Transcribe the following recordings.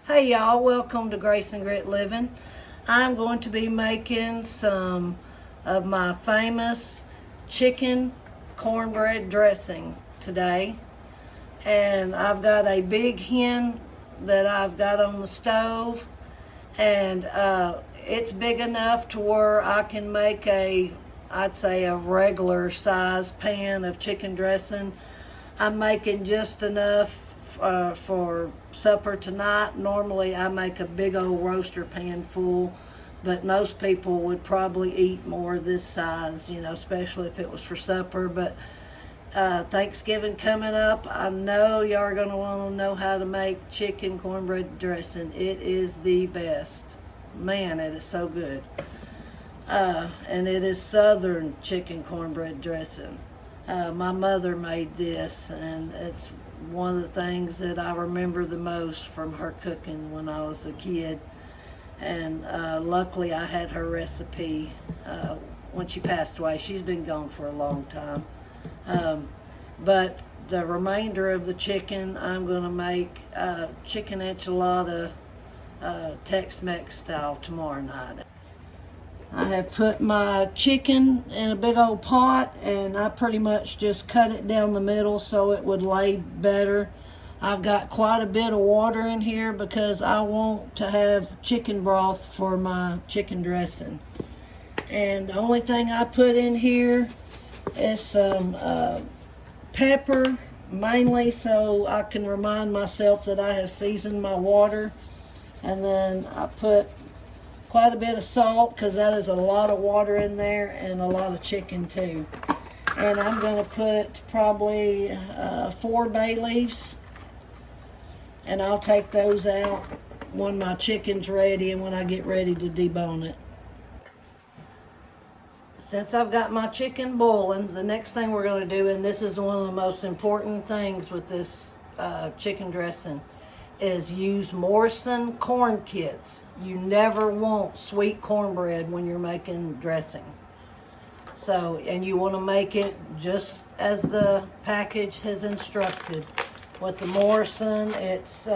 Hey y'all, welcome to Grace and Grit Living. I'm going to be making some of my famous chicken cornbread dressing today. And I've got a big hen that I've got on the stove, and it's big enough to where I can make I'd say a regular size pan of chicken dressing. I'm making just enough for supper tonight. Normally I make a big old roaster pan full, but most people would probably eat more this size, especially if it was for supper. But Thanksgiving coming up, I know y'all are going to want to know how to make chicken cornbread dressing. It is the best. Man, it is so good. And it is Southern chicken cornbread dressing. My mother made this, and it's one of the things that I remember the most from her cooking when I was a kid. And luckily I had her recipe when she passed away. She's been gone for a long time. But the remainder of the chicken, I'm going to make chicken enchilada Tex-Mex style tomorrow night. I have put my chicken in a big old pot, and I pretty much just cut it down the middle so it would lay better. I've got quite a bit of water in here because I want to have chicken broth for my chicken dressing. And the only thing I put in here is some pepper, mainly so I can remind myself that I have seasoned my water. And then I put quite a bit of salt because that is a lot of water in there and a lot of chicken too. And I'm going to put probably 4 bay leaves, and I'll take those out when my chicken's ready and when I get ready to debone it. Since I've got my chicken boiling, the next thing we're going to do, and this is one of the most important things with this chicken dressing, is use Morrison corn kits. You never want sweet cornbread when you're making dressing. So, and you want to make it just as the package has instructed. With the Morrison, it's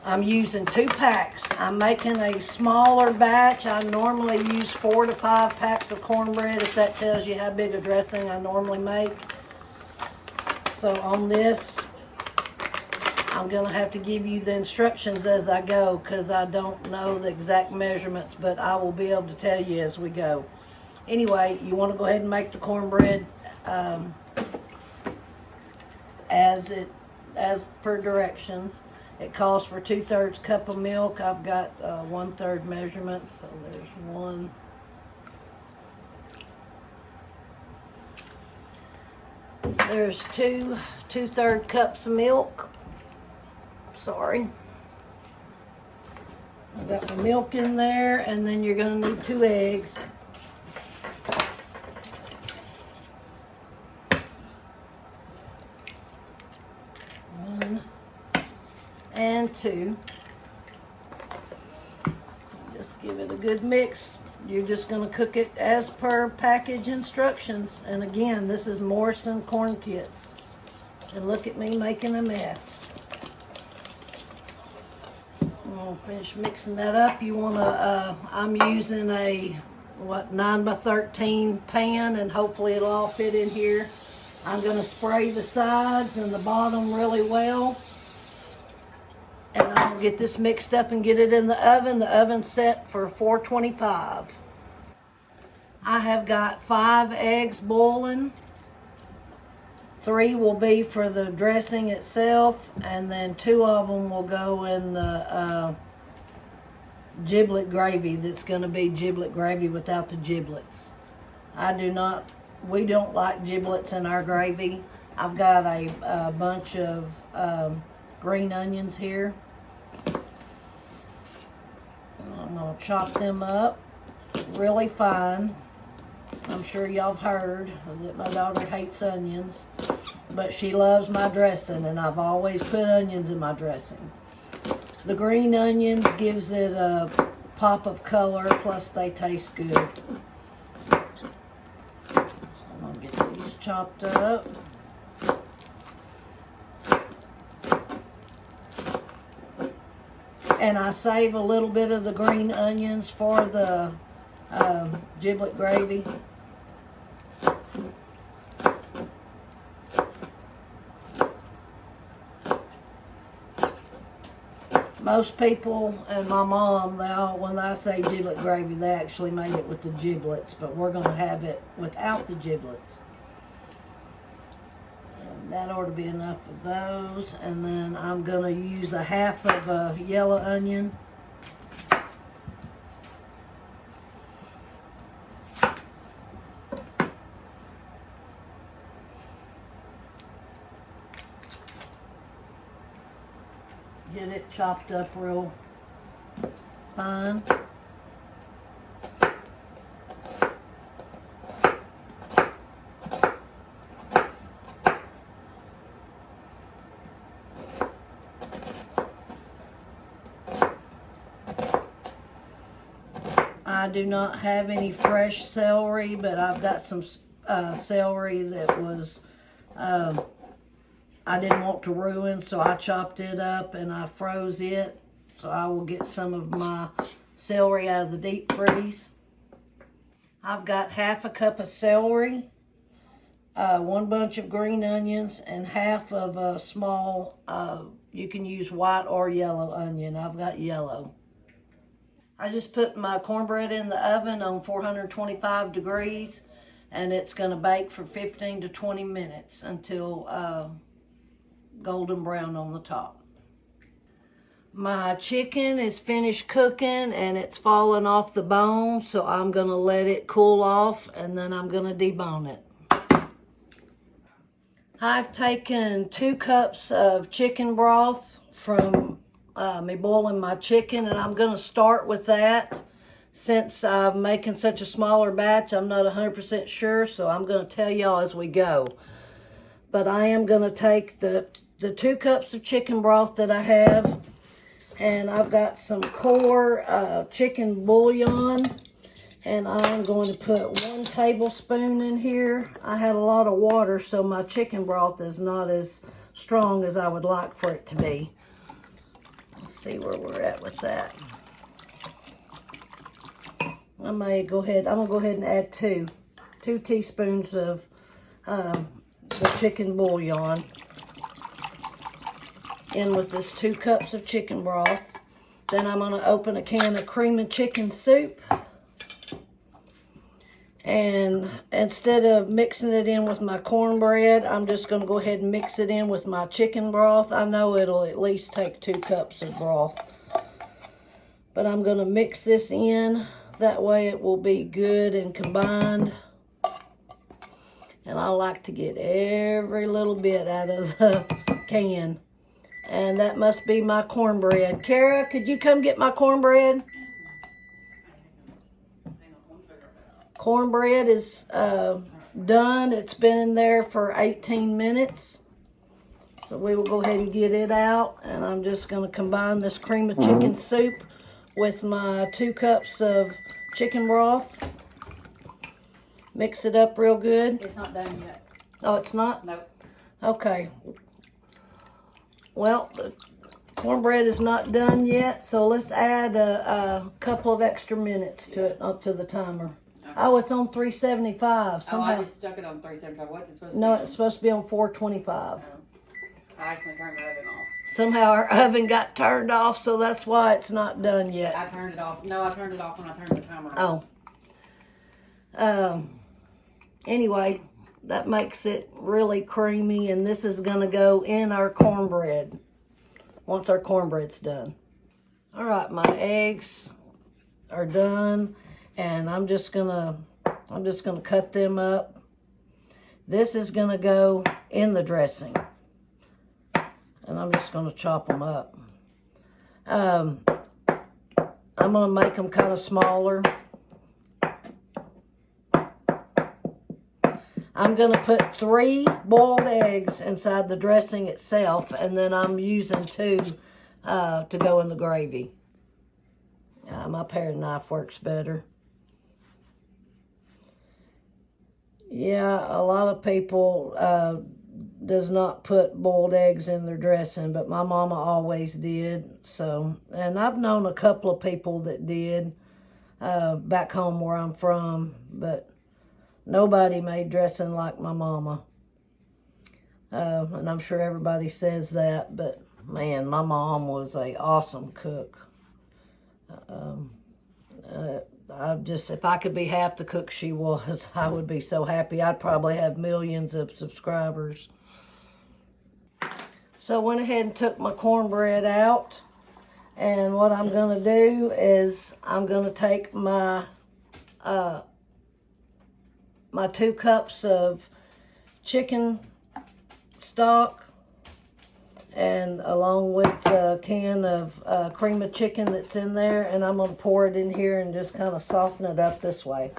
I'm using 2 packs. I'm making a smaller batch. I normally use 4 to 5 packs of cornbread, if that tells you how big a dressing I normally make. So on this, I'm going to have to give you the instructions as I go because I don't know the exact measurements, but I will be able to tell you as we go. Anyway, you want to go ahead and make the cornbread as per directions. It calls for 2/3 cup of milk. I've got 1/3 measurement, so there's 1. There's 2/3 cups of milk. Sorry. I've got my milk in there, and then you're going to need 2 eggs. 1 and 2. Just give it a good mix. You're just going to cook it as per package instructions. And again, this is Morrison corn kits. And look at me making a mess. I'll finish mixing that up. You want to, I'm using a 9x13 pan, and hopefully it'll all fit in here. I'm going to spray the sides and the bottom really well. And I'll get this mixed up and get it in the oven. The oven's set for 425. I have got 5 eggs boiling. 3 will be for the dressing itself, and then 2 of them will go in the giblet gravy. That's going to be giblet gravy without the giblets. We don't like giblets in our gravy. I've got a bunch of green onions here. I'm going to chop them up really fine. I'm sure y'all have heard that my daughter hates onions, but she loves my dressing, and I've always put onions in my dressing. The green onions gives it a pop of color, plus they taste good. So I'm going to get these chopped up. And I save a little bit of the green onions for the giblet gravy. Most people and my mom, when I say giblet gravy, they actually made it with the giblets, but we're going to have it without the giblets. And that ought to be enough of those. And then I'm going to use a half of a yellow onion. Get it chopped up real fine. I do not have any fresh celery, but I've got some celery that was I didn't want to ruin, so I chopped it up and I froze it. So I will get some of my celery out of the deep freeze. I've got half a cup of celery, 1 bunch of green onions, and half of a small, you can use white or yellow onion. I've got yellow. I just put my cornbread in the oven on 425 degrees, and it's going to bake for 15 to 20 minutes until golden brown on the top. My chicken is finished cooking and it's fallen off the bone, so I'm going to let it cool off and then I'm going to debone it. I've taken 2 cups of chicken broth from me boiling my chicken, and I'm going to start with that. Since I'm making such a smaller batch, I'm not 100% sure, so I'm going to tell y'all as we go. But I am going to take the 2 cups of chicken broth that I have, and I've got some core chicken bouillon, and I'm going to put 1 tablespoon in here. I had a lot of water, so my chicken broth is not as strong as I would like for it to be. Let's see where we're at with that. I'm going to go ahead and add 2 teaspoons of the chicken bouillon in with this 2 cups of chicken broth. Then I'm going to open a can of cream and chicken soup. And instead of mixing it in with my cornbread, I'm just going to go ahead and mix it in with my chicken broth. I know it'll at least take 2 cups of broth. But I'm going to mix this in. That way it will be good and combined. And I like to get every little bit out of the can. And that must be my cornbread. Kara, could you come get my cornbread? Cornbread is done. It's been in there for 18 minutes. So we will go ahead and get it out. And I'm just going to combine this cream of chicken soup with my 2 cups of chicken broth. Mix it up real good. It's not done yet. Oh, it's not? Nope. Okay. Well, the cornbread is not done yet, so let's add a couple of extra minutes to it, up to the timer. Okay. Oh, it's on 375. Somehow. Oh, I just stuck it on 375. What's it supposed to be? No, it's supposed to be on 425. Oh. I actually turned the oven off. Somehow our oven got turned off, so that's why it's not done yet. I turned it off. No, I turned it off when I turned the timer on. Oh. Anyway, that makes it really creamy, and this is going to go in our cornbread once our cornbread's done. All right, my eggs are done, and I'm just gonna cut them up. This is going to go in the dressing, and I'm just going to chop them up. I'm going to make them kind of smaller. I'm going to put 3 boiled eggs inside the dressing itself, and then I'm using 2 to go in the gravy. My paring knife works better. Yeah, a lot of people does not put boiled eggs in their dressing, but my mama always did. So, and I've known a couple of people that did back home where I'm from, but nobody made dressing like my mama. And I'm sure everybody says that, but man, my mom was a awesome cook. If I could be half the cook she was, I would be so happy. I'd probably have millions of subscribers. So I went ahead and took my cornbread out. And what I'm going to do is I'm going to take my 2 cups of chicken stock, and along with the can of cream of chicken that's in there, and I'm going to pour it in here and just kind of soften it up this way.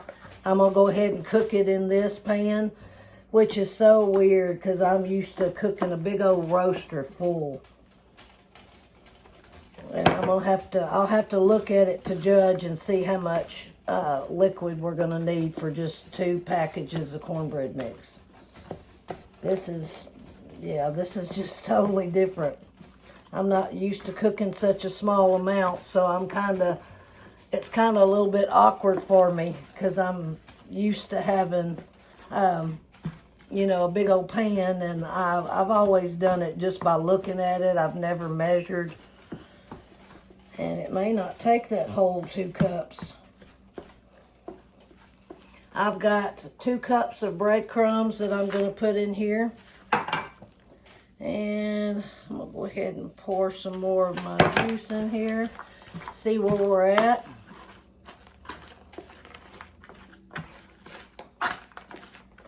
I'm going to go ahead and cook it in this pan, which is so weird because I'm used to cooking a big old roaster full. And I'll have to look at it to judge and see how much liquid we're going to need for just 2 packages of cornbread mix. This is just totally different. I'm not used to cooking such a small amount, so it's kind of a little bit awkward for me because I'm used to having, a big old pan, and I've always done it just by looking at it. I've never measured, and it may not take that whole 2 cups. I've got 2 cups of breadcrumbs that I'm going to put in here. And I'm going to go ahead and pour some more of my juice in here. See where we're at.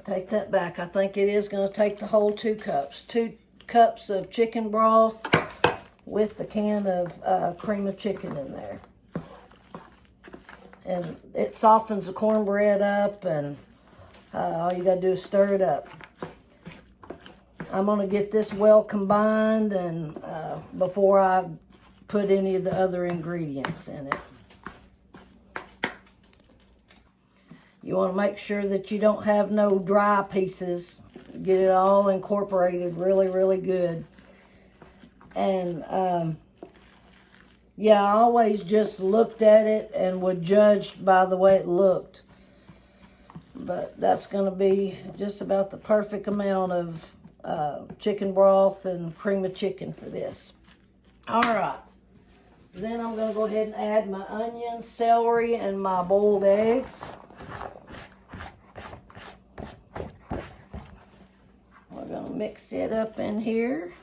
Take that back. I think it is going to take the whole 2 cups. 2 cups of chicken broth with the can of cream of chicken in there. And it softens the cornbread up, and all you got to do is stir it up. I'm going to get this well combined and before I put any of the other ingredients in it. You want to make sure that you don't have no dry pieces. Get it all incorporated really, really good. And I always just looked at it and would judge by the way it looked. But that's going to be just about the perfect amount of chicken broth and cream of chicken for this. All right. Then I'm going to go ahead and add my onions, celery, and my boiled eggs. We're going to mix it up in here.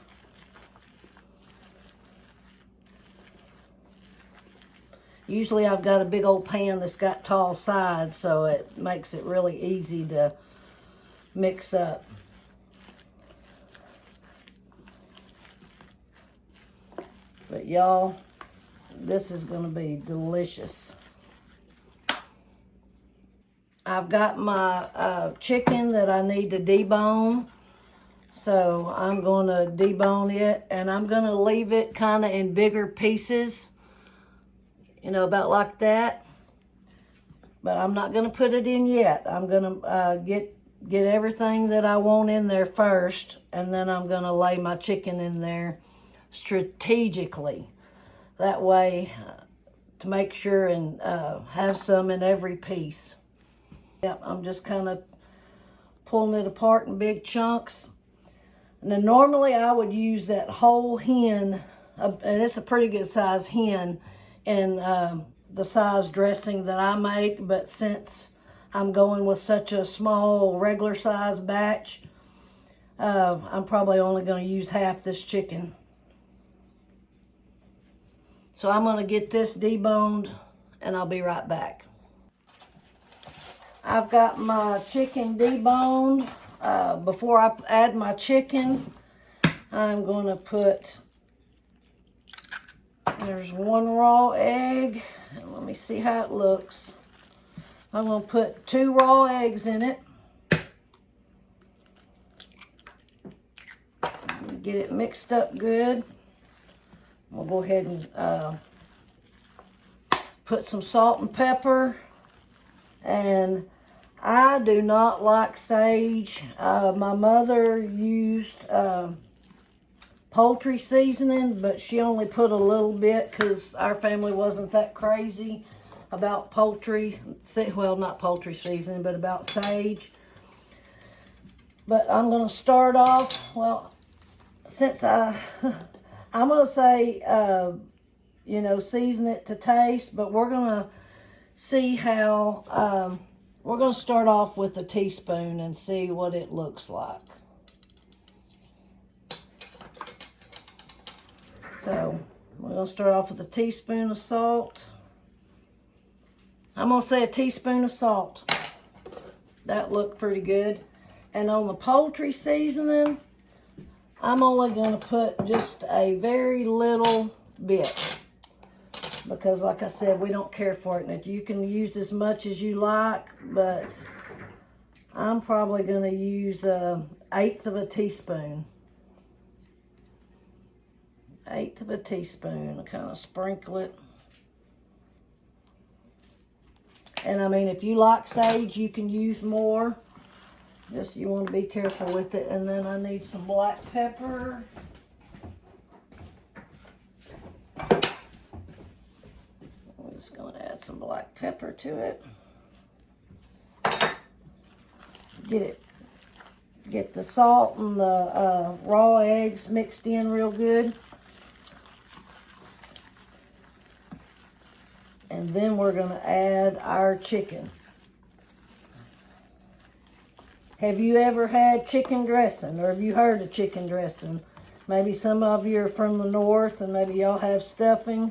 Usually I've got a big old pan that's got tall sides, so it makes it really easy to mix up. But y'all, this is going to be delicious. I've got my chicken that I need to debone. So I'm going to debone it, and I'm going to leave it kind of in bigger pieces. About like that. But I'm not going to put it in yet. I'm going to get everything that I want in there first, and then I'm going to lay my chicken in there strategically. That way, to make sure and have some in every piece. Yep, I'm just kind of pulling it apart in big chunks. And then normally I would use that whole hen, and it's a pretty good size hen, in the size dressing that I make, but since I'm going with such a small regular size batch, I'm probably only going to use half this chicken. So I'm going to get this deboned, and I'll be right back. I've got my chicken deboned. Before I add my chicken, I'm going to put, there's 1 raw egg, and let me see how it looks. I'm going to put 2 raw eggs in it. Get it mixed up good. We'll go ahead and put some salt and pepper, and I do not like sage. My mother used poultry seasoning, but she only put a little bit because our family wasn't that crazy about poultry. Well, not poultry seasoning, but about sage. But I'm going to start off, well, since I'm going to say, season it to taste, but we're going to see how, we're going to start off with a teaspoon and see what it looks like. So, we're going to start off with a teaspoon of salt. I'm going to say a teaspoon of salt. That looked pretty good. And on the poultry seasoning, I'm only going to put just a very little bit. Because like I said, we don't care for it. And you can use as much as you like, but I'm probably going to use 1/8 of a teaspoon. 1/8 of a teaspoon. Kind of sprinkle it. And I mean, if you like sage, you can use more. Just you want to be careful with it. And then I need some black pepper. I'm just going to add some black pepper to it. Get the salt and the raw eggs mixed in real good. And then we're going to add our chicken. Have you ever had chicken dressing, or have you heard of chicken dressing? Maybe some of you are from the north and maybe y'all have stuffing.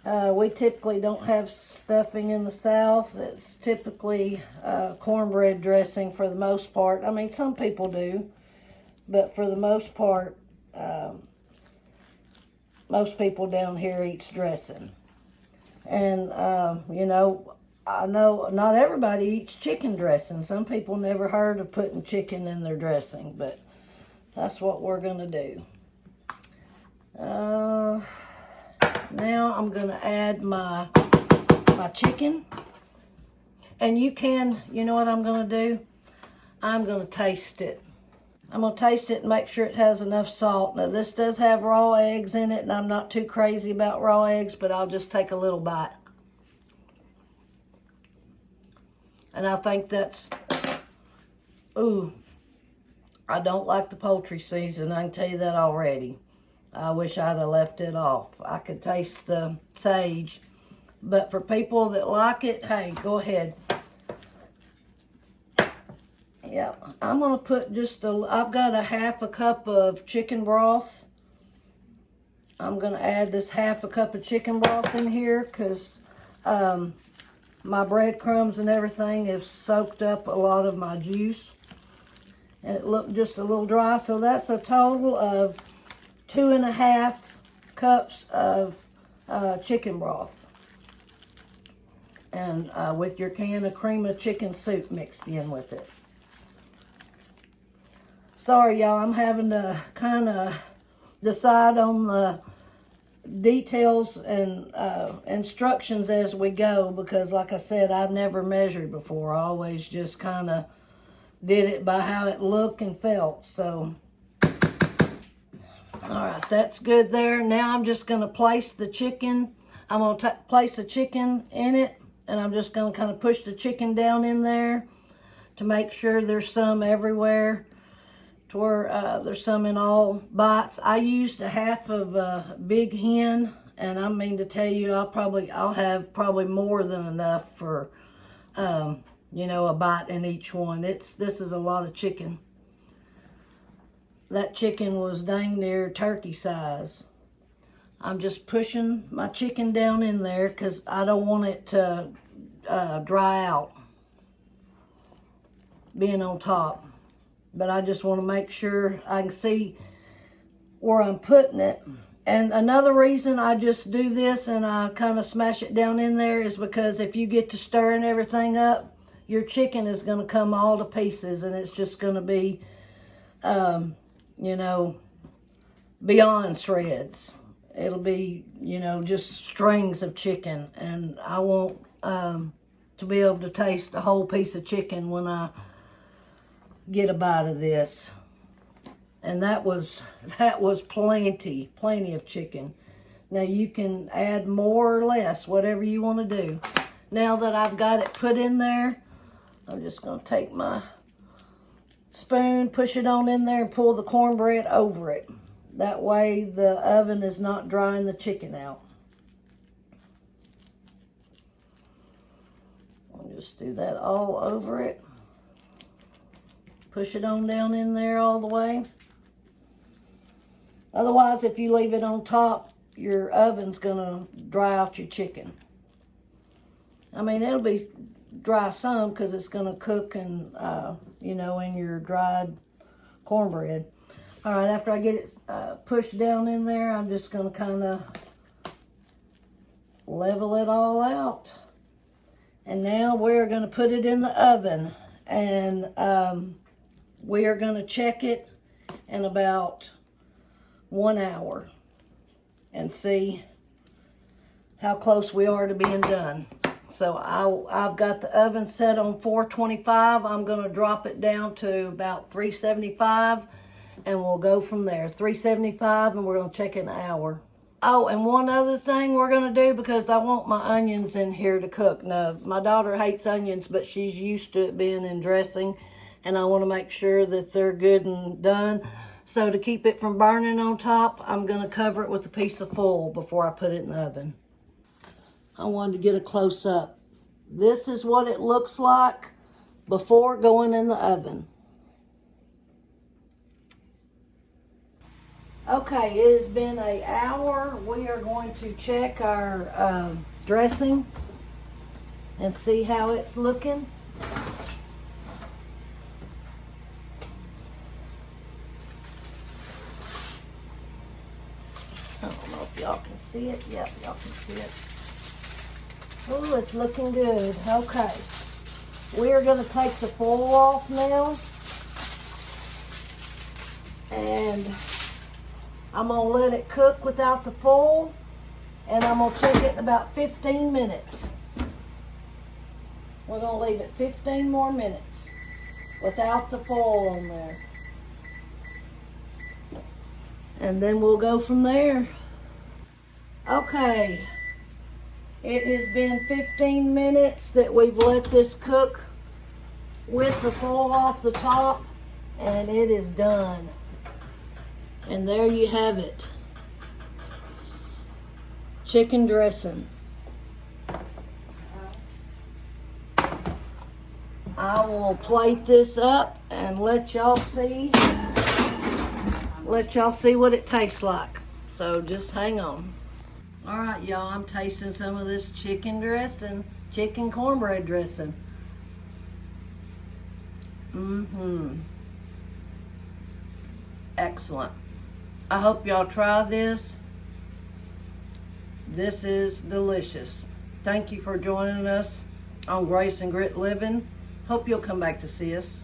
We typically don't have stuffing in the south. It's typically cornbread dressing for the most part. I mean, some people do, but for the most part, most people down here eats dressing. And, I know not everybody eats chicken dressing. Some people never heard of putting chicken in their dressing, but that's what we're going to do. Now I'm going to add my chicken. And you know what I'm going to do? I'm going to taste it. I'm going to taste it and make sure it has enough salt. Now this does have raw eggs in it, and I'm not too crazy about raw eggs, but I'll just take a little bite. And I think that's, ooh, I don't like the poultry season. I can tell you that already. I wish I'd have left it off. I could taste the sage. But for people that like it, hey, go ahead. Yeah, I'm going to put I've got a 1/2 cup of chicken broth. I'm going to add this 1/2 cup of chicken broth in here because my breadcrumbs and everything have soaked up a lot of my juice. And it looked just a little dry. So that's a total of 2.5 cups of chicken broth. And with your can of cream of chicken soup mixed in with it. Sorry, y'all, I'm having to kind of decide on the details and instructions as we go because, like I said, I've never measured before. I always just kind of did it by how it looked and felt. So, all right, that's good there. Now I'm just going to place the chicken. I'm going to place the chicken in it, and I'm just going to kind of push the chicken down in there to make sure there's some everywhere. To where there's some in all bites. I used a 1/2 of a big hen, and I mean to tell you, I'll have probably more than enough for, a bite in each one. This is a lot of chicken. That chicken was dang near turkey size. I'm just pushing my chicken down in there because I don't want it to dry out, being on top. But I just want to make sure I can see where I'm putting it. And another reason I just do this and I kind of smash it down in there is because if you get to stirring everything up, your chicken is going to come all to pieces and it's just going to be, beyond shreds. It'll be, just strings of chicken. And I want to be able to taste a whole piece of chicken when I get a bite of this. And that was plenty of chicken. Now you can add more or less, whatever you want to do. Now that I've got it put in there, I'm just going to take my spoon, push it on in there, and pull the cornbread over it. That way the oven is not drying the chicken out. I'll just do that all over it. Push it on down in there all the way. Otherwise, if you leave it on top, your oven's gonna dry out your chicken. I mean, it'll be dry some because it's gonna cook and, you know, in your dried cornbread. All right, after I get it pushed down in there, I'm just gonna kind of level it all out. And now we're gonna put it in the oven, and we are gonna check it in about 1 hour and see how close we are to being done. So I've got the oven set on 425. I'm going to drop it down to about 375 and we'll go from there. 375, and we're going to check it in an hour. Oh, and one other thing we're going to do, because I want my onions in here to cook. Now, my daughter hates onions, but she's used to it being in dressing, and I want to make sure that they're good and done. So to keep it from burning on top, I'm going to cover it with a piece of foil before I put it in the oven. I wanted to get a close-up. This is what it looks like before going in the oven. Okay, it has been an hour. We are going to check our dressing and see how it's looking. I don't know if y'all can see it. Yep, y'all can see it. Oh, it's looking good. Okay. We are going to take the foil off now. And I'm going to let it cook without the foil. And I'm going to check it in about 15 minutes. We're going to leave it 15 more minutes without the foil on there. And then we'll go from there. Okay. It has been 15 minutes that we've let this cook with the foil off the top, and it is done. And there you have it. Chicken dressing. I will plate this up and let y'all see what it tastes like. So just hang on. All right, y'all, I'm tasting some of this chicken dressing, chicken cornbread dressing. Excellent. I hope y'all try this. This is delicious. Thank you for joining us on Grace and Grit Living. Hope you'll come back to see us.